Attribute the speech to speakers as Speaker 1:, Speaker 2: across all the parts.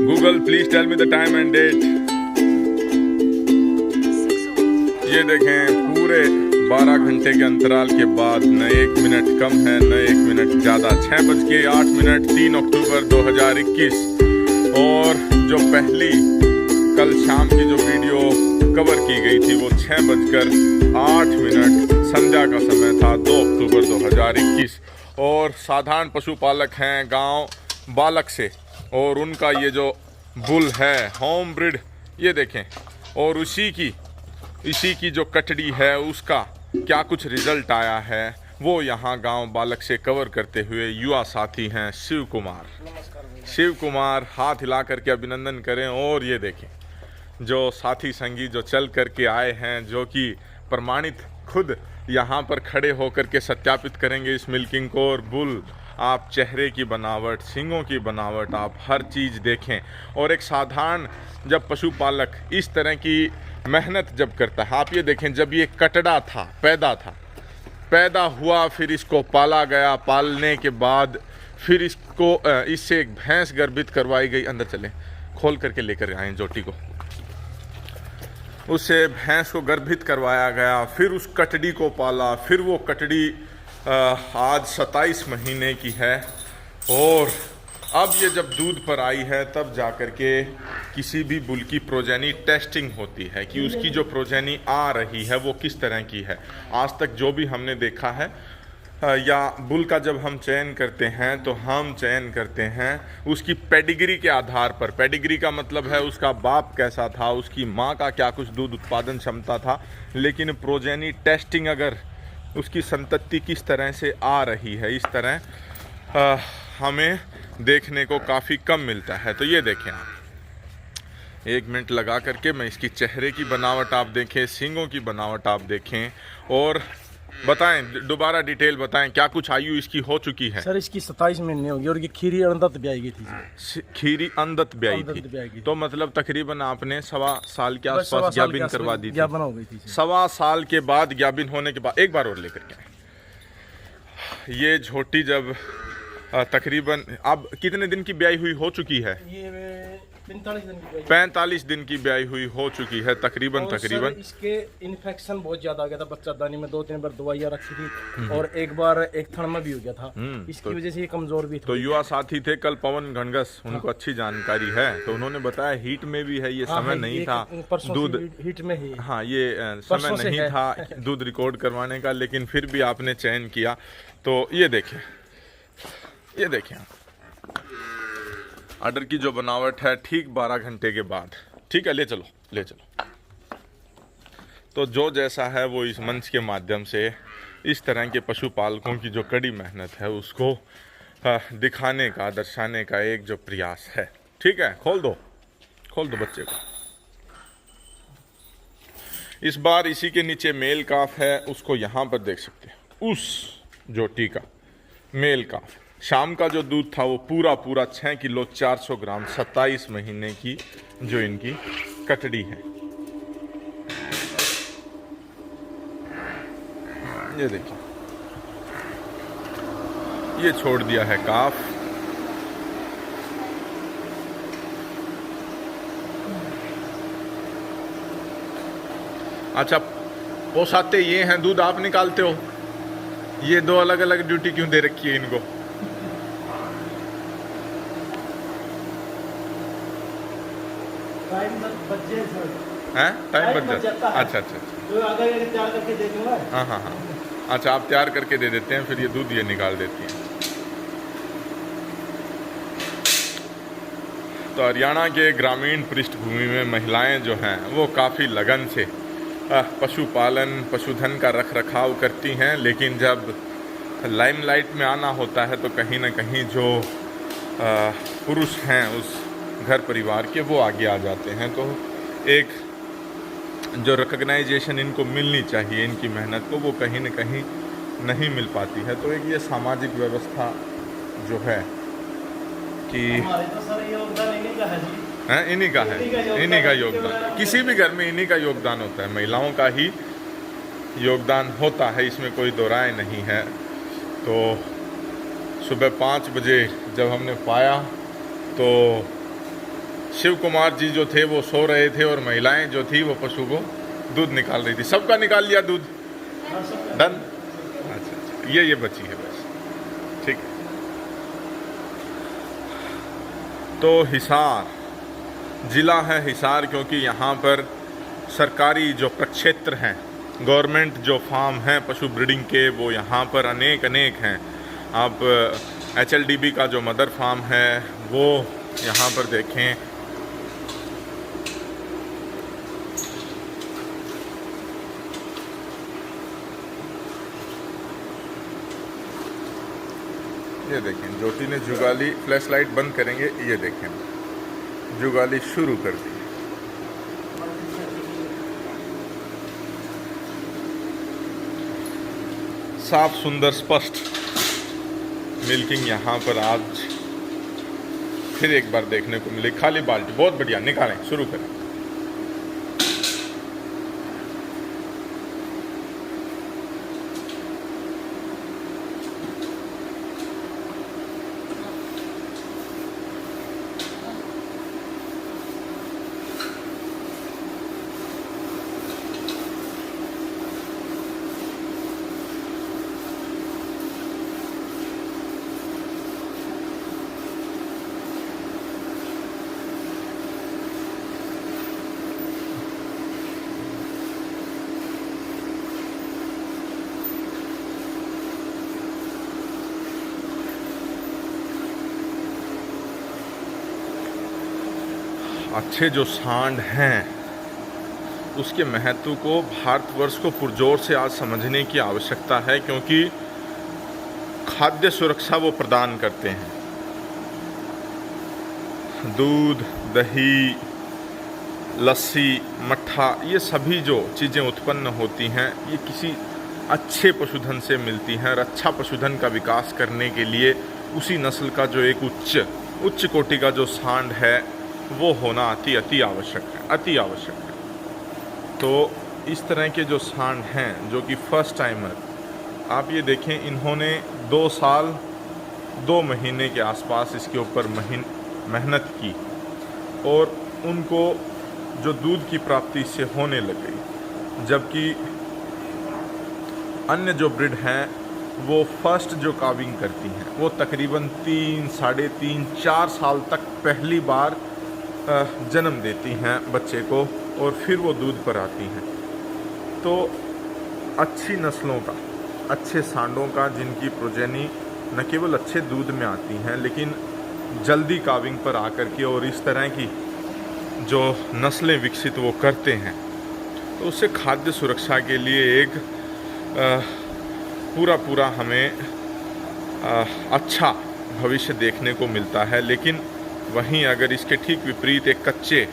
Speaker 1: Google please tell me the time and date. ये देखें पूरे 12 घंटे के अंतराल के बाद न 1 मिनट कम है न 1 मिनट ज़्यादा, 6:08 3 अक्टूबर 2021। और जो पहली कल शाम की जो वीडियो कवर की गई थी वो 6:08 संध्या का समय था, 2 अक्टूबर 2021। और साधारण पशुपालक हैं गांव बालक से, और उनका ये जो बुल है होम ब्रिड, ये देखें, और इसी की जो कटड़ी है उसका क्या कुछ रिजल्ट आया है वो यहाँ गांव बालक से कवर करते हुए युवा साथी हैं शिव कुमार। हाथ हिला करके अभिनंदन करें। और ये देखें जो साथी संगी जो चल करके आए हैं, जो कि प्रमाणित खुद यहाँ पर खड़े होकर के सत्यापित करेंगे इस मिल्किंग को। और बुल, आप चेहरे की बनावट, सींगों की बनावट, आप हर चीज़ देखें। और एक साधारण जब पशुपालक इस तरह की मेहनत जब करता है, आप ये देखें, जब ये कटड़ा था, पैदा हुआ, फिर इसको पाला गया, पालने के बाद फिर इससे एक भैंस गर्भित करवाई गई। अंदर चलें, खोल करके लेकर आए जोटी को। उससे भैंस को गर्भित करवाया गया, फिर उस कटड़ी को पाला, फिर वो कटड़ी आज 27 महीने की है। और अब ये जब दूध पर आई है तब जाकर के किसी भी बुल की प्रोजेनी टेस्टिंग होती है कि उसकी जो प्रोजेनी आ रही है वो किस तरह की है। आज तक जो भी हमने देखा है, या बुल का जब हम चयन करते हैं तो हम चयन करते हैं उसकी पेडिग्री के आधार पर। पेडिग्री का मतलब है उसका बाप कैसा था, उसकी माँ का क्या कुछ दूध उत्पादन क्षमता था। लेकिन प्रोजेनी टेस्टिंग, अगर उसकी संतति किस तरह से आ रही है, इस तरह हमें देखने को काफ़ी कम मिलता है। तो ये देखें आप, 1 मिनट लगा करके मैं इसकी चेहरे की बनावट आप देखें, सींगों की बनावट आप देखें, और बताएं, दोबारा डिटेल बताएं क्या कुछ आयु इसकी हो चुकी है।
Speaker 2: सर इसकी 27 महीने होगी और ये खीरी अंदत ब्याई गई थी।
Speaker 1: खीरी अंदत ब्याई थी, तो मतलब तकरीबन आपने 1.25 साल के आसपास ग्याबिन करवा दी थी।
Speaker 2: ग्याबिन हो गई थी
Speaker 1: 1.25 साल के बाद ग्याबिन होने के बाद एक बार और लेकर के आए। ये झोटी जब तकरीबन अब कितने दिन की ब्याई हुई हो चुकी है?
Speaker 2: ये
Speaker 1: 45 दिन की ब्याई हुई हो चुकी है तकरीबन।
Speaker 2: इसके इन्फेक्शन बहुत ज्यादा हो गया था बच्चादानी में, 2-3 बार दवाइयाँ रखी थी, और एक बार एक थन में भी हो गया था। इसकी वजह से ये कमजोर भी था।
Speaker 1: तो युवा साथी थे कल पवन घनघस, उनको अच्छी जानकारी है, तो उन्होंने बताया हीट में भी है, ये समय नहीं था दूध
Speaker 2: हीट में ही,
Speaker 1: हाँ ये समय नहीं था दूध रिकॉर्ड करवाने का, लेकिन फिर भी आपने चयन किया। तो ये देखें आर्डर की जो बनावट है ठीक 12 घंटे के बाद। ठीक है, ले चलो। तो जो जैसा है वो इस मंच के माध्यम से इस तरह के पशुपालकों की जो कड़ी मेहनत है उसको दिखाने का, दर्शाने का एक जो प्रयास है। ठीक है, खोल दो बच्चे को। इस बार इसी के नीचे मेल काफ है, उसको यहाँ पर देख सकते हैं, उस जोटी का मेल काफ। शाम का जो दूध था वो पूरा 6 किलो 400 ग्राम 27 महीने की जो इनकी कटड़ी है। ये देखिए, ये छोड़ दिया है काफ। अच्छा, पोसाते ये हैं, दूध आप निकालते हो, ये 2 अलग अलग ड्यूटी क्यों दे रखी है इनको?
Speaker 2: टाइम बच
Speaker 1: जाता है। अच्छा।
Speaker 2: तो अगर ये तैयार करके दे दूंगा।
Speaker 1: हाँ। अच्छा, आप तैयार करके दे देते हैं, फिर ये दूध ये निकाल देती हैं। तो हरियाणा के ग्रामीण पृष्ठभूमि में महिलाएं जो हैं वो काफ़ी लगन से पशुपालन, पशुधन का रख रखाव करती हैं, लेकिन जब लाइमलाइट में आना होता है तो कहीं ना कहीं जो पुरुष हैं उस घर परिवार के, वो आगे आ जाते हैं। तो एक जो रिकग्नाइजेशन इनको मिलनी चाहिए इनकी मेहनत को, वो कहीं न कहीं नहीं मिल पाती है। तो एक ये सामाजिक व्यवस्था जो है कि इन्हीं का योगदान, किसी भी घर में इन्हीं का योगदान होता है, महिलाओं का ही योगदान होता है, इसमें कोई दो राय नहीं है। तो सुबह 5 बजे जब हमने पाया तो शिव कुमार जी जो थे वो सो रहे थे और महिलाएं जो थी वो पशु को दूध निकाल रही थी। सबका निकाल लिया दूध, डन। अच्छा, ये बची है बस, ठीक है। तो हिसार जिला है हिसार, क्योंकि यहाँ पर सरकारी जो प्रक्षेत्र हैं, गवर्नमेंट जो फार्म हैं पशु ब्रीडिंग के, वो यहाँ पर अनेक हैं। आप HLDB का जो मदर फार्म है वो यहाँ पर देखें। ये देखें, ज्योति ने जुगाली, फ्लैश लाइट बंद करेंगे, ये देखें जुगाली शुरू कर दी। साफ सुंदर स्पष्ट मिल्किंग यहाँ पर आज फिर एक बार देखने को मिली। खाली बाल्टी, बहुत बढ़िया, निकालें, शुरू करें। अच्छे जो सांड हैं उसके महत्व को भारतवर्ष को पुरजोर से आज समझने की आवश्यकता है, क्योंकि खाद्य सुरक्षा वो प्रदान करते हैं। दूध, दही, लस्सी, मट्ठा, ये सभी जो चीज़ें उत्पन्न होती हैं ये किसी अच्छे पशुधन से मिलती हैं। और अच्छा पशुधन का विकास करने के लिए उसी नस्ल का जो एक उच्च कोटि का जो सांड है वो होना अति आवश्यक है, अति आवश्यक है। तो इस तरह के जो सांड हैं जो कि फर्स्ट टाइमर, आप ये देखें, इन्होंने 2 साल 2 महीने के आसपास इसके ऊपर मेहनत की और उनको जो दूध की प्राप्ति इससे होने लग गई। जबकि अन्य जो ब्रीड हैं वो फर्स्ट जो काविंग करती हैं वो तकरीबन 3, 3.5, 4 साल तक पहली बार जन्म देती हैं बच्चे को और फिर वो दूध पर आती हैं। तो अच्छी नस्लों का, अच्छे सांडों का, जिनकी प्रोजेनी न केवल अच्छे दूध में आती हैं लेकिन जल्दी काविंग पर आकर के और इस तरह की जो नस्लें विकसित वो करते हैं, तो उससे खाद्य सुरक्षा के लिए एक पूरा हमें अच्छा भविष्य देखने को मिलता है। लेकिन वहीं अगर इसके ठीक विपरीत एक कच्चे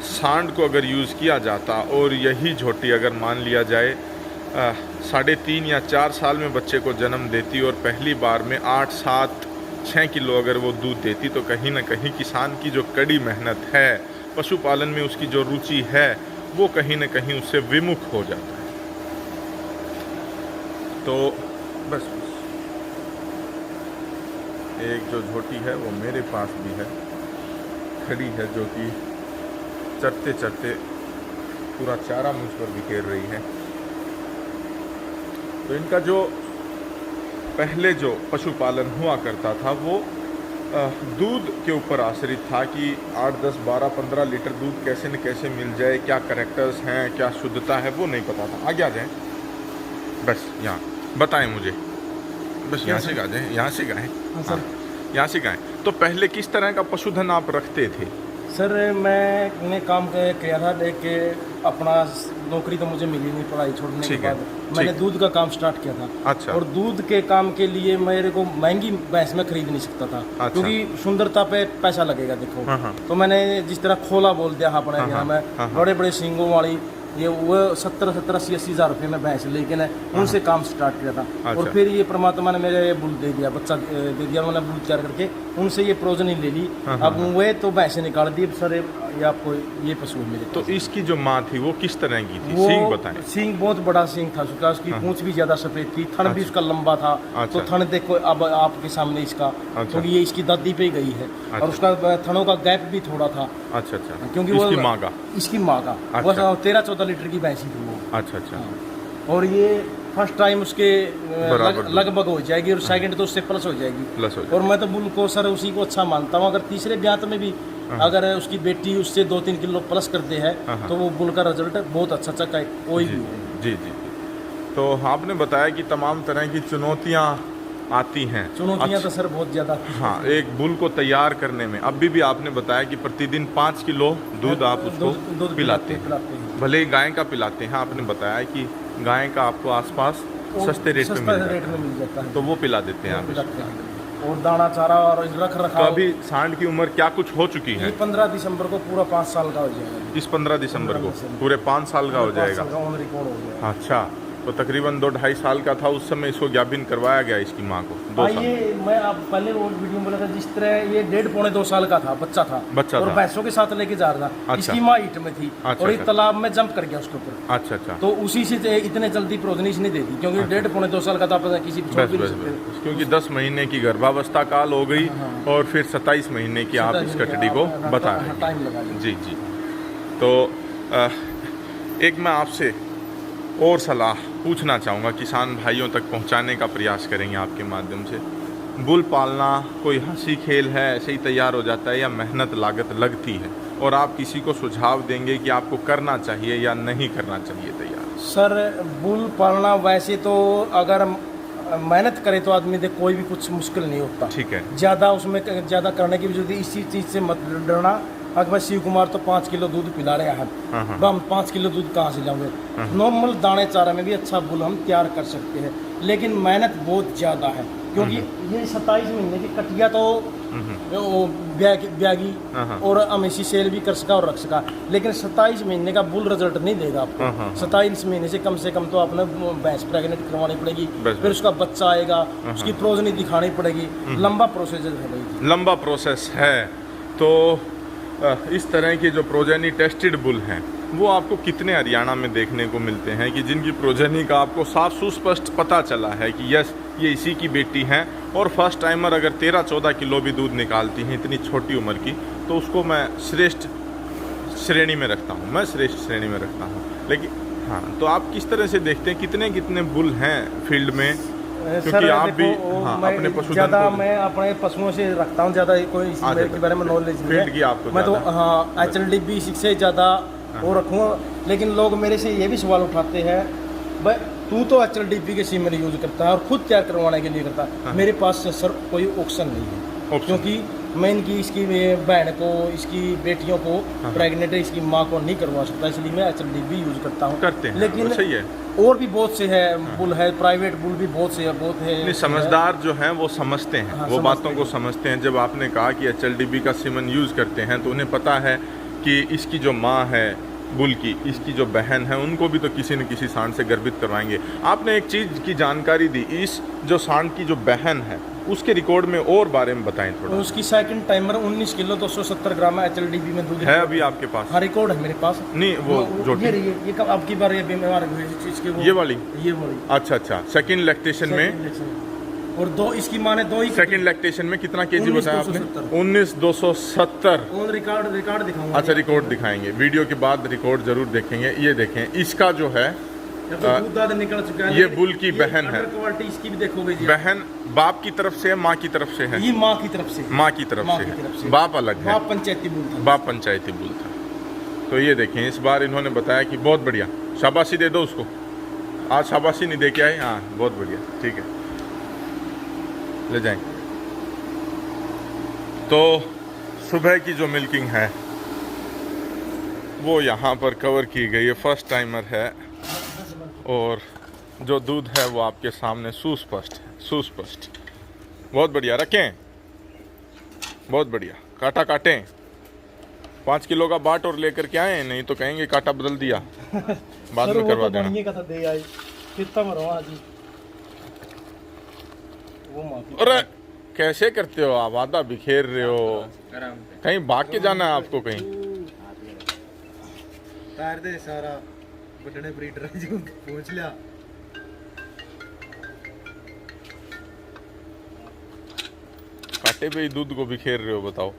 Speaker 1: सांड को अगर यूज़ किया जाता और यही झोटी अगर मान लिया जाए 3.5 या 4 साल में बच्चे को जन्म देती और पहली बार में 8, 7, 6 किलो अगर वो दूध देती, तो कहीं ना कहीं किसान की जो कड़ी मेहनत है, पशुपालन में उसकी जो रुचि है, वो कहीं ना कहीं उससे विमुख हो जाता है। तो बस एक जो झोटी है वो मेरे पास भी है, खड़ी है, जो कि चरते पूरा चारा मुझ पर बिखेर रही है। तो इनका जो पहले जो पशुपालन हुआ करता था वो दूध के ऊपर आश्रित था कि 8, 10, 12, 15 लीटर दूध कैसे न कैसे मिल जाए, क्या कैरेक्टर्स हैं, क्या शुद्धता है, वो नहीं पता था। आगे आ जाएं, बस यहाँ बताएं मुझे, बस यहाँ से आ जाएं, यहाँ से गाएं, हाँ, यहाँ से गाएं। तो पहले किस तरह का पशुधन आप रखते थे?
Speaker 2: सर मैंने काम किया था, देख के अपना नौकरी तो मुझे मिली नहीं पढ़ाई छोड़ने के बाद, मैंने दूध का काम स्टार्ट किया था।
Speaker 1: अच्छा। और
Speaker 2: दूध के काम के लिए मेरे को महंगी भैंस में खरीद नहीं सकता था। अच्छा। क्योंकि सुंदरता पे पैसा लगेगा देखो। हाँ। तो मैंने जिस तरह खोला बोल दिया अपने यहाँ में, बड़े बड़े सींगों वाली, ये वो 70, 80 हज़ार रुपये में भैंस लेकिन उनसे काम स्टार्ट किया था। अच्छा। और फिर ये परमात्मा ने मेरे बुल दे दिया, बच्चा दे दिया, मैंने बुल तैयार करके उनसे ये प्रोजनी ले ली। अब वे तो भैंसे निकाल दी, सर ये आपको ये पशु है मेरे
Speaker 1: तो
Speaker 2: पास।
Speaker 1: इसकी जो माँ थी वो किस तरह की थी,
Speaker 2: वो
Speaker 1: सींग बताएं।
Speaker 2: सींग बहुत बड़ा सींग था उसका, उसकी पूंछ भी ज्यादा सफेद थी, थन भी उसका लंबा था।
Speaker 1: अच्छा।
Speaker 2: तो थन देखो अब आपके सामने इसका,
Speaker 1: अच्छा।
Speaker 2: क्योंकि ये इसकी दादी पे गई है।
Speaker 1: अच्छा।
Speaker 2: और उसका थनों का गैप भी थोड़ा था,
Speaker 1: अच्छा अच्छा,
Speaker 2: क्योंकि
Speaker 1: इसकी
Speaker 2: वो
Speaker 1: माँ का।
Speaker 2: इसकी माँ का
Speaker 1: अच्छा।
Speaker 2: बस 13-14 लीटर की भैंसी थी वो।
Speaker 1: अच्छा अच्छा,
Speaker 2: और ये फर्स्ट टाइम उसके
Speaker 1: बराबर
Speaker 2: लगभग हो जाएगी, और सेकंड तो उससे प्लस हो जाएगी।
Speaker 1: प्लस हो
Speaker 2: और मैं तो बुल को सर उसी को अच्छा मानता हूँ। अगर तीसरे ब्यात में भी अगर उसकी बेटी उससे 2-3 किलो प्लस करते हैं तो वो बुल का रिजल्ट बहुत अच्छा अच्छा कोई भी हो।
Speaker 1: जी जी। तो आपने बताया कि तमाम तरह की चुनौतियाँ आती हैं।
Speaker 2: चुनौतियाँ तो सर बहुत ज़्यादा।
Speaker 1: हाँ, एक बुल को तैयार करने में अभी भी आपने बताया कि प्रतिदिन 5 किलो दूध आप उसको
Speaker 2: दूध
Speaker 1: पिलाते हैं। भले ही गाय का पिलाते हैं, आपने बताया कि गाय का आपको आसपास सस्ते रेट में
Speaker 2: मिल जाता है,
Speaker 1: तो वो पिला देते हैं आप इसको।
Speaker 2: पिलाते हैं। और दाना चारा और रख
Speaker 1: तो
Speaker 2: रखाव।
Speaker 1: अभी सांड की उम्र क्या कुछ हो चुकी है?
Speaker 2: ये 15 दिसंबर को पूरा 5 साल का हो जाएगा।
Speaker 1: इस 15 दिसंबर को पूरे 5 साल का हो जाएगा।
Speaker 2: ऑन रिकॉर्ड हो जाएगा।
Speaker 1: अच्छा, तो तकरीबन 2-2.5 साल का था उस समय इसको ज्ञापन करवाया गया इसकी माँ को। 2 साल।
Speaker 2: ये मैं आप पहले वो वीडियो में बोला था, जिस तरह ये 1.5-2 साल का था, बच्चा था और
Speaker 1: था।
Speaker 2: भैंसों के साथ लेके जा रहा था।
Speaker 1: अच्छा।
Speaker 2: इसकी माँ ईट में थी।
Speaker 1: अच्छा,
Speaker 2: और ये
Speaker 1: अच्छा।
Speaker 2: तालाब में जंप कर गया उसके ऊपर।
Speaker 1: अच्छा अच्छा,
Speaker 2: तो उसी से इतने जल्दी प्रोजनीश नहीं देती, क्योंकि 1.5-2 साल का था, पता किसी को छोड़ भी नहीं सकते।
Speaker 1: क्योंकि 10 महीने की गर्भावस्था काल हो गई और फिर 27 महीने की आप इस कटड़ी को बता रहे हैं।
Speaker 2: टाइम लगा लिया।
Speaker 1: जी जी। तो एक मैं आपसे और सलाह पूछना चाहूँगा, किसान भाइयों तक पहुँचाने का प्रयास करेंगे आपके माध्यम से। बुल पालना कोई हंसी खेल है, ऐसे ही तैयार हो जाता है, या मेहनत लागत लगती है? और आप किसी को सुझाव देंगे कि आपको करना चाहिए या नहीं करना चाहिए तैयार?
Speaker 2: सर बुल पालना वैसे तो अगर मेहनत करे तो आदमी देख कोई भी कुछ मुश्किल नहीं होता।
Speaker 1: ठीक है।
Speaker 2: ज़्यादा उसमें ज़्यादा करने की भी जरूरत है, इसी चीज़ से मत डरना। अगर शिव कुमार तो 5 किलो दूध पिला रहे हैं, तो हम 5 किलो दूध कहाँ से लाएंगे? नॉर्मल दाने चारा में भी अच्छा बुल हम तैयार कर सकते हैं, लेकिन मेहनत बहुत ज़्यादा है। क्योंकि ये 27 महीने की कटिया तो वो ब्यागी और हमेशा सेल भी कर सका और रख सका, लेकिन 27 महीने का बुल रिजल्ट नहीं देगा आपको। 27 महीने से कम तो आपने भैंस प्रेग्नेंट करवानी पड़ेगी, फिर उसका बच्चा आएगा, उसकी प्रोजनी दिखानी पड़ेगी। लंबा प्रोसेस है भाई,
Speaker 1: लंबा प्रोसेस है। तो इस तरह के जो प्रोजेनी टेस्टेड बुल हैं वो आपको कितने हरियाणा में देखने को मिलते हैं कि जिनकी प्रोजेनी का आपको साफ सुस्पष्ट पता चला है कि यस ये इसी की बेटी हैं, और फर्स्ट टाइमर अगर 13-14 किलो भी दूध निकालती हैं इतनी छोटी उम्र की, तो उसको मैं श्रेष्ठ श्रेणी में रखता हूँ, मैं श्रेष्ठ श्रेणी में रखता हूँ। लेकिन हाँ, तो आप किस तरह से देखते हैं कितने बुल हैं फील्ड में? क्योंकि आप भी अपने पशुधन
Speaker 2: ज़्यादा मैं अपने पशुओं से रखता हूँ, ज़्यादा कोई इसके बारे में नॉलेज नहीं
Speaker 1: फील्ड की आपको
Speaker 2: मैं तो हाँ HLDB से ज़्यादा वो रखूँगा। लेकिन लोग मेरे से ये भी सवाल उठाते हैं, भाई तू तो HLDB के सीमेंट यूज़ करता है और खुद तैयार करवाने के लिए करता है। मेरे पास सर कोई ऑप्शन नहीं है, क्योंकि मैं इसकी बहन को, इसकी बेटियों को प्रेग्नेंट है, इसकी माँ को नहीं करवा सकता, इसलिए मैं HLDB यूज़ करता हूँ।
Speaker 1: करते हैं,
Speaker 2: लेकिन
Speaker 1: सही है।
Speaker 2: और भी बहुत से है बुल है, प्राइवेट बुल भी बहुत से है।
Speaker 1: समझदार जो हैं वो समझते हैं, वो बातों को समझते हैं। जब आपने कहा कि HLDB का सीमेंट यूज़ करते हैं तो उन्हें पता है कि इसकी जो माँ है बुल की, इसकी जो बहन है, उनको भी तो किसी न किसी सांड से गर्भित करवाएंगे। आपने एक चीज़ की जानकारी दी, इस जो सांड की जो बहन है उसके रिकॉर्ड में और बारे में बताएं थोड़ा।
Speaker 2: उसकी सेकंड टाइमर 19 किलो 270 ग्राम HLDB में दूध
Speaker 1: है अभी आपके पास?
Speaker 2: हाँ, रिकॉर्ड है मेरे पास।
Speaker 1: नहीं वो जो
Speaker 2: ये कब आपकी बार ये बीमार हुई इसके वो
Speaker 1: ये वाली अच्छा अच्छा, सेकंड लैक्टेशन में।
Speaker 2: और दो इसकी माँ ने दो ही
Speaker 1: सेकंड लैक्टेशन में कितना केजी बताया आपने? 19,270।
Speaker 2: और रिकॉर्ड दिखाऊंगा।
Speaker 1: अच्छा, रिकॉर्ड दिखाएंगे, वीडियो के बाद रिकॉर्ड जरूर देखेंगे। ये देखें, इसका जो है
Speaker 2: दूध निकल चुका है।
Speaker 1: ये बुल की बहन है।
Speaker 2: क्वालिटी इसकी भी देखोगे जी।
Speaker 1: बहन बाप की तरफ से है, माँ की तरफ से है?
Speaker 2: ये माँ की तरफ से।
Speaker 1: माँ की तरफ से है, बाप अलग है।
Speaker 2: बाप पंचायती बुल था।
Speaker 1: बाप पंचायती बुल था। तो ये देखें, इस बार इन्होंने बताया कि बहुत बढ़िया, शाबाशी दे दो उसको। आज शाबाशी नहीं दे के आए? हाँ, बहुत बढ़िया, ठीक है, ले जाएं। तो सुबह की जो मिल्किंग है वो यहाँ पर कवर की गई है, फर्स्ट टाइमर है, और जो दूध है वो आपके सामने सुस्पष्ट। बहुत बढ़िया, रखें, बहुत बढ़िया। काटा काटें, 5 किलो का बाट और लेकर के आए, नहीं तो कहेंगे काटा बदल दिया, बाद में करवा देना। अरे कैसे करते हो आप? आधा बिखेर रहे हो, कहीं भाग के जाना है आपको कहीं?
Speaker 3: तार दे सारा बटने ब्रीडर जो पहुंच लिया।
Speaker 1: कांटे पे ही दूध को बिखेर रहे हो, बताओ।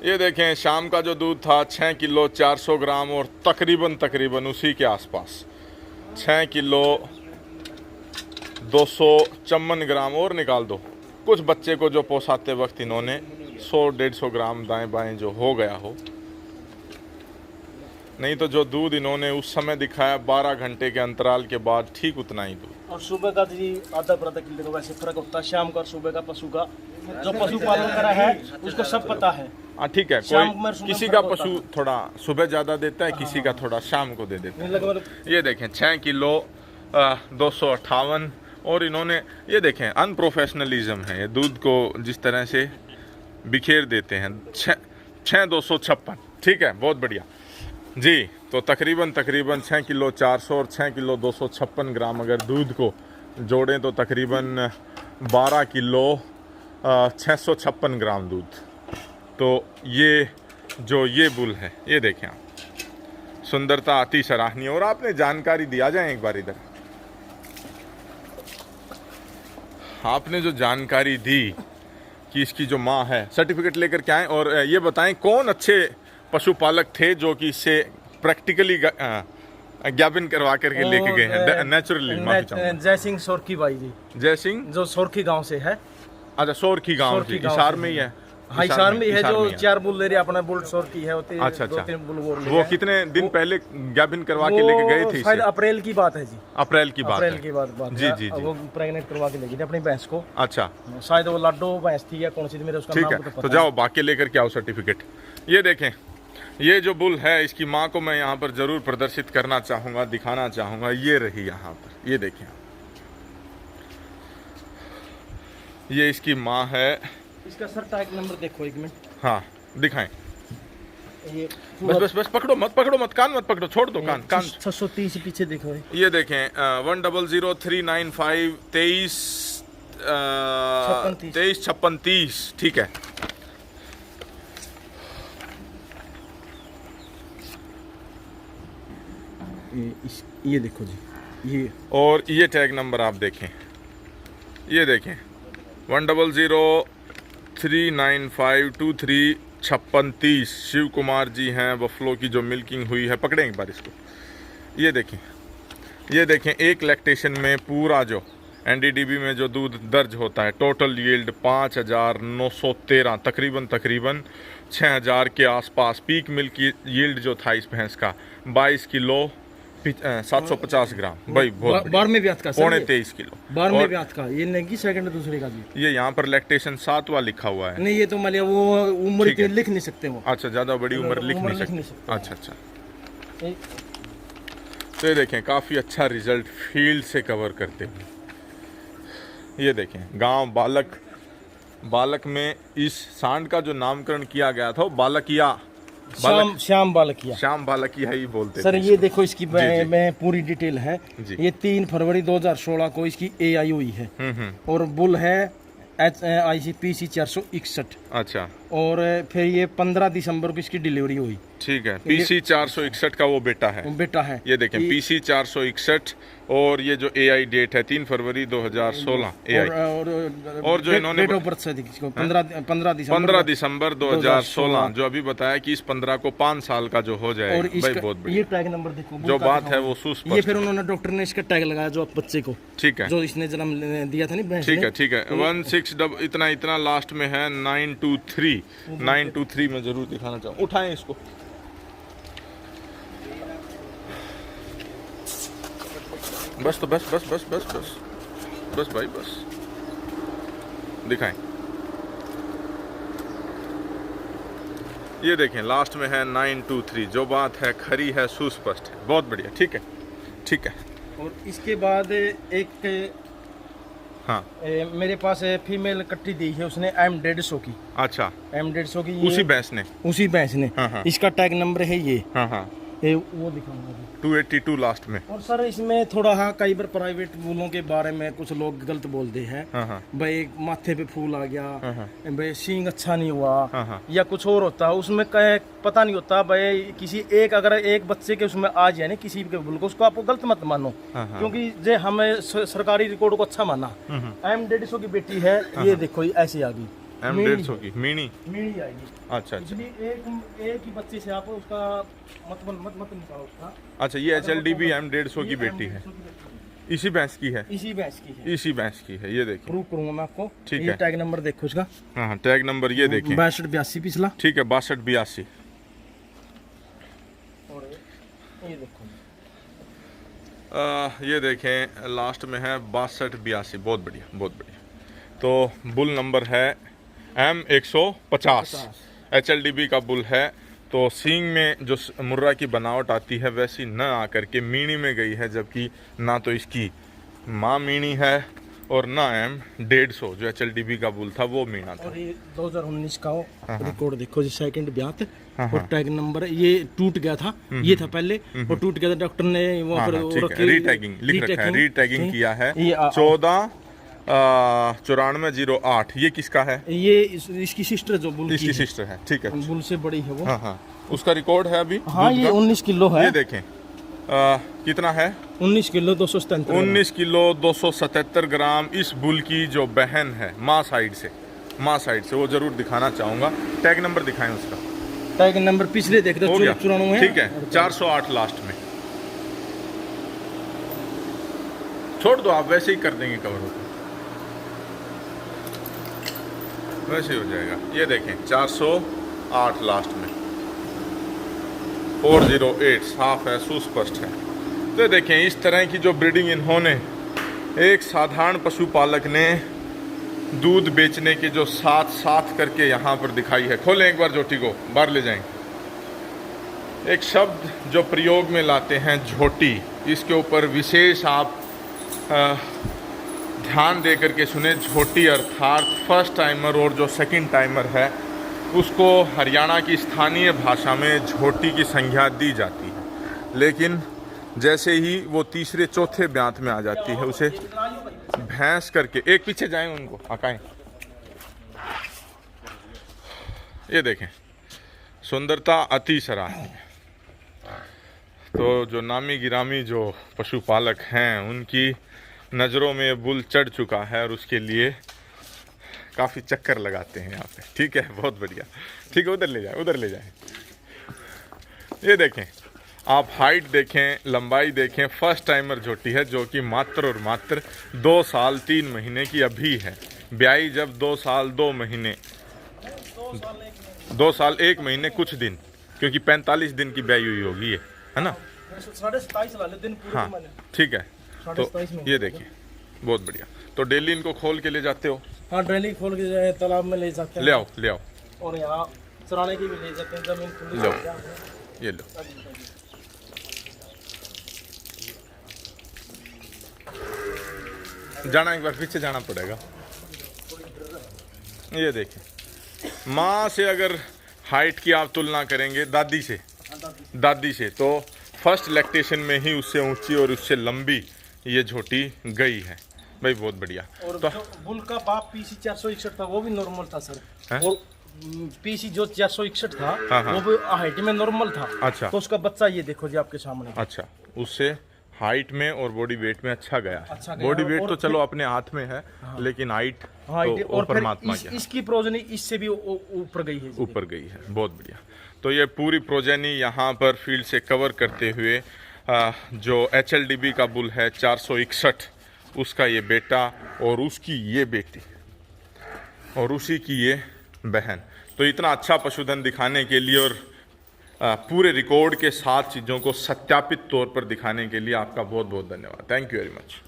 Speaker 1: ये देखें, शाम का जो दूध था 6 किलो 400 ग्राम और तकरीबन उसी के आसपास 6 किलो 254 ग्राम और निकाल दो। कुछ बच्चे को जो पोसाते वक्त इन्होंने 100-150 ग्राम दाएं बाएं जो हो गया हो, नहीं तो जो दूध इन्होंने उस समय दिखाया 12 घंटे के अंतराल के बाद ठीक उतना ही दूध।
Speaker 2: और सुबह का जी आधा किलो का वैसे फर्क होता है, शाम का और सुबह का पशु का जो पशुपालन करा है उसको सब पता है।
Speaker 1: हाँ ठीक है, कोई किसी का पशु थोड़ा सुबह ज़्यादा देता है, किसी का थोड़ा शाम को दे देता है। ये देखें 6 किलो 258 और इन्होंने ये देखें अनप्रोफेशनलिज्म है, ये दूध को जिस तरह से बिखेर देते हैं। 6,256 ठीक है, बहुत बढ़िया जी। तो तकरीबन 6 किलो 400 और 6 किलो 256 ग्राम अगर दूध को जोड़ें तो तकरीबन 12 किलो 656 ग्राम दूध। तो ये जो ये बुल है, ये देखें आप, सुंदरता अति सराहनीय। और आपने जानकारी दी, आ जाए एक बार इधर, आपने जो जानकारी दी कि इसकी जो माँ है, सर्टिफिकेट लेकर के आए और ये बताएं कौन अच्छे पशुपालक थे जो कि इससे प्रैक्टिकली ज्ञापन करवा करके लेके गए हैं नेचुरली।
Speaker 2: जय सिंह सोरखी भाई जी,
Speaker 1: जय सिंह
Speaker 2: जो सोरखी गांव से है।
Speaker 1: अच्छा, सोरखी गांव की, हिसार में ही है।
Speaker 2: हाँ, हिसार में है, जो 4 बुल ले रहे अपना बुल सोरखी है होते।
Speaker 1: अच्छा,
Speaker 2: 2-3 बुल
Speaker 1: वो कितने दिन पहले ज्ञापन करवा के लेके गए थे?
Speaker 2: शायद अप्रैल की बात है जी,
Speaker 1: अप्रैल की बात
Speaker 2: जी जी। वो प्रेग्नेंट करवा के लेगी थी अपनी भैंस को।
Speaker 1: अच्छा,
Speaker 2: शायद वो लाडो भैंस थी या कौन सी थी, मेरे उसका
Speaker 1: ठीक
Speaker 2: नाम
Speaker 1: है। तो जाओ बाकी लेकर के आओ सर्टिफिकेट। ये देखें, ये जो बुल है इसकी माँ को मैं यहाँ पर जरूर प्रदर्शित करना चाहूँगा, दिखाना चाहूँगा। ये रही यहाँ पर, ये देखें, ये इसकी माँ है।
Speaker 2: इसका सर टैग नंबर देखो एक मिनट।
Speaker 1: हाँ दिखाएं।
Speaker 2: ये
Speaker 1: बस पकड़ो मत, कान मत पकड़ो, छोड़ दो कान।
Speaker 2: 630 पीछे देखो।
Speaker 1: ये देखें 100395 235630 ठीक है।
Speaker 2: ये देखो जी, ये
Speaker 1: और ये टैग नंबर आप देखें, ये देखें 100395235630 शिव कुमार जी हैं। बफलो की जो मिल्किंग हुई है, पकड़ें एक बार इसको। ये देखें एक लैक्टेशन में पूरा जो एनडीडीबी में जो दूध दर्ज होता है, टोटल यील्ड 5,913 तकरीबन 6,000 के आसपास। पीक मिल्क यील्ड जो था इस भैंस का 22 किलो 750 ग्राम भाई, बहुत
Speaker 2: 12वें ब्यात का,
Speaker 1: 23 किलो
Speaker 2: 12वें ब्यात का। ये नहीं कि सेकंड दूसरे का जी,
Speaker 1: ये यहाँ पर लैक्टेशन 7वां लिखा हुआ है।
Speaker 2: नहीं, ये तो मतलब वो उम्र के लिख नहीं सकते वो।
Speaker 1: अच्छा, ज़्यादा बड़ी उम्र लिख नहीं सकते। अच्छा। तो ये देखें काफ़ी अच्छा रिजल्ट फील्ड से कवर करते हुए। ये देखें गांव बालक में इस सांड का जो नामकरण किया गया था वो बालकिया,
Speaker 2: श्याम
Speaker 1: बालकिया ही बोलते
Speaker 2: सर।
Speaker 1: थे।
Speaker 2: ये देखो इसकी मैं पूरी डिटेल है। ये 3 फरवरी 2016 को इसकी AI हुई है और बुल है ICPC 461।
Speaker 1: अच्छा,
Speaker 2: और फिर ये 15 दिसंबर को इसकी डिलीवरी हुई।
Speaker 1: ठीक है। PC 461 का वो बेटा है। ये देखें PC 461 और ये जो AI डेट है 3 फरवरी 2016 AI। और जो इन्होंने 15 दिसंबर 2016 जो अभी बताया कि इस 15 को 5 साल का जो हो जाए।
Speaker 2: और
Speaker 1: बहुत बढ़िया।
Speaker 2: ये टैग नंबर देखो,
Speaker 1: जो बात है वो सुस्पष्ट।
Speaker 2: ये फिर उन्होंने डॉक्टर ने इसका टैग लगाया जो बच्चे को,
Speaker 1: ठीक है,
Speaker 2: जो इसने जन्म दिया था ना।
Speaker 1: ठीक है 16 इतना लास्ट में है 923 में जरूर दिखाना चाहूँ। उठाएं इसको। बस तो बस भाई, बस दिखाएं। ये देखें लास्ट में है 923। जो बात है खरी है, सुस्पष्ट है, बहुत बढ़िया। ठीक है।
Speaker 2: और इसके बाद एक
Speaker 1: हाँ
Speaker 2: मेरे पास फीमेल कट्टी दी है उसने M150 की।
Speaker 1: अच्छा,
Speaker 2: M150 की
Speaker 1: उसी भैंस ने
Speaker 2: हाँ। इसका टैग नंबर है ये।
Speaker 1: हाँ।
Speaker 2: ये वो दिखाऊंगा अभी।
Speaker 1: 282 लास्ट में।
Speaker 2: और सर इसमें थोड़ा हाँ कई बार प्राइवेट बुलों के बारे में कुछ लोग गलत बोलते हैं। भाई माथे पे फूल आ गया, भाई सींग अच्छा नहीं हुआ, या कुछ और होता है उसमें कहे पता नहीं होता। भाई किसी एक अगर एक बच्चे के उसमें आ जाए ना किसी के बुल को, उसको आप गलत मत मानो, क्योंकि जे हमें सरकारी रिकॉर्ड को अच्छा माना। M150 की बेटी है, ये देखो ऐसी आ गई
Speaker 1: M150 की मीणी
Speaker 2: आएगी।
Speaker 1: अच्छा।
Speaker 2: इसलिए एक ही बच्चे से आप उसका मत निकालो उसका।
Speaker 1: अच्छा, ये HLDB M150 की बेटी है, इसी भैंस की है,
Speaker 2: इसी भैंस की है,
Speaker 1: इसी भैंस की है। ये देखिए,
Speaker 2: प्रूव करूंगा मैं आपको।
Speaker 1: ठीक
Speaker 2: ये
Speaker 1: है।
Speaker 2: टैग नंबर देखो इसका।
Speaker 1: हाँ, टैग नंबर ये देखें,
Speaker 2: 6282 पिछला।
Speaker 1: ठीक है, 6282।
Speaker 2: और ये देखो,
Speaker 1: ये देखें लास्ट में है 6282। बहुत बढ़िया, बहुत बढ़िया। तो बुल नंबर है M150, HLDB का बुल है। तो सींग में जो मुर्रा की बनावट आती है वैसी न आकर के मीणी में गई है, जबकि ना तो इसकी माँ मीणी है और ना M150 जो HLDB का बुल था वो मीणा था।
Speaker 2: और ये 2019 का रिकॉर्ड देखो जी, सेकंड ब्याह और टैग नंबर ये टूट गया था, ये था पहले और टूट गया था। डॉक्टर ने वो
Speaker 1: रीटैगिंग लिख रखा है, रीटैगिंग किया है 14/94/08। ये किसका है?
Speaker 2: ये इसकी सिस्टर जो बुल
Speaker 1: इसकी सिस्टर है, ठीक है,
Speaker 2: बुल से बड़ी है वो।
Speaker 1: हाँ, उसका रिकॉर्ड है अभी।
Speaker 2: हाँ, ये 19 किलो है।
Speaker 1: ये देखें कितना है,
Speaker 2: 19 किलो 277
Speaker 1: 19 किलो 277 ग्राम। इस बुल की जो बहन है माँ साइड से वो जरूर दिखाना चाहूंगा। टैग नंबर दिखाएं उसका।
Speaker 2: टैग नंबर पिछले देख दो, 94
Speaker 1: ठीक है, 408 लास्ट में। छोड़ दो आप, वैसे ही कर देंगे कवर होकर, वैसे ही हो जाएगा। ये देखें 408 लास्ट में, 408 साफ है, सुस्पष्ट है। तो देखें इस तरह की जो ब्रीडिंग इन्होंने एक साधारण पशुपालक ने दूध बेचने के जो साथ करके यहाँ पर दिखाई है। खोलें एक बार झोटी को, बाहर ले जाएंगे। एक शब्द जो प्रयोग में लाते हैं झोटी, इसके ऊपर विशेष आप ध्यान दे करके सुने। झोटी अर्थात फर्स्ट टाइमर और जो सेकंड टाइमर है उसको हरियाणा की स्थानीय भाषा में झोटी की संज्ञा दी जाती है, लेकिन जैसे ही वो तीसरे चौथे ब्यांत में आ जाती है उसे भैंस करके। एक पीछे जाएं, उनको हकाएं। ये देखें, सुंदरता अति सराहनीय। तो जो नामी गिरामी जो पशुपालक हैं उनकी नज़रों में बुल चढ़ चुका है और उसके लिए काफ़ी चक्कर लगाते हैं यहाँ पे। ठीक है, बहुत बढ़िया, ठीक है, उधर ले जाएं। ये देखें आप, हाइट देखें, लंबाई देखें। फर्स्ट टाइमर झोटी है जो कि मात्र और मात्र 2 साल 3 महीने की अभी है। ब्याई जब 2 साल 2 महीने 2 साल 1 महीने कुछ दिन, क्योंकि 45 दिन की ब्याई हुई होगी ये, है ना?
Speaker 2: 27 दिन पूरे।
Speaker 1: हाँ, ठीक है। तो ये देखिए, बहुत बढ़िया। तो डेली इनको खोल के ले जाते हो?
Speaker 2: हाँ, डेली खोल के तालाब में ले जाते हैं।
Speaker 1: ले आओ।
Speaker 2: और यहाँ चराने की भी ले जाते हैं, जमीन खुली।
Speaker 1: लो, ये लो। जाना, एक बार पीछे जाना पड़ेगा। ये देखिए, माँ से अगर हाइट की आप तुलना करेंगे दादी से, तो फर्स्ट लैक्टेशन में ही उससे ऊंची और उससे लंबी ये झोटी गई है भाई, बहुत बढ़िया।
Speaker 2: और
Speaker 1: तो
Speaker 2: जो बुल का बाप PC 461 था वो भी नॉर्मल था सर। और PC जो 461 था वो भी हाइट में नॉर्मल था।
Speaker 1: अच्छा।
Speaker 2: तो उसका बच्चा ये देखो जी आपके सामने।
Speaker 1: अच्छा, उससे हाइट में और बॉडी वेट में अच्छा गया। बॉडी वेट तो चलो अपने हाथ में है, लेकिन हाइट तो परमात्मा की।
Speaker 2: इसकी प्रोजनी इससे भी ऊपर गई है,
Speaker 1: बहुत बढ़िया। तो ये पूरी प्रोजेनी यहाँ पर फील्ड से कवर करते हुए जो HLDB का बुल है 461, उसका ये बेटा और उसकी ये बेटी और उसी की ये बहन। तो इतना अच्छा पशुधन दिखाने के लिए और पूरे रिकॉर्ड के साथ चीज़ों को सत्यापित तौर पर दिखाने के लिए आपका बहुत बहुत धन्यवाद। Thank you very much.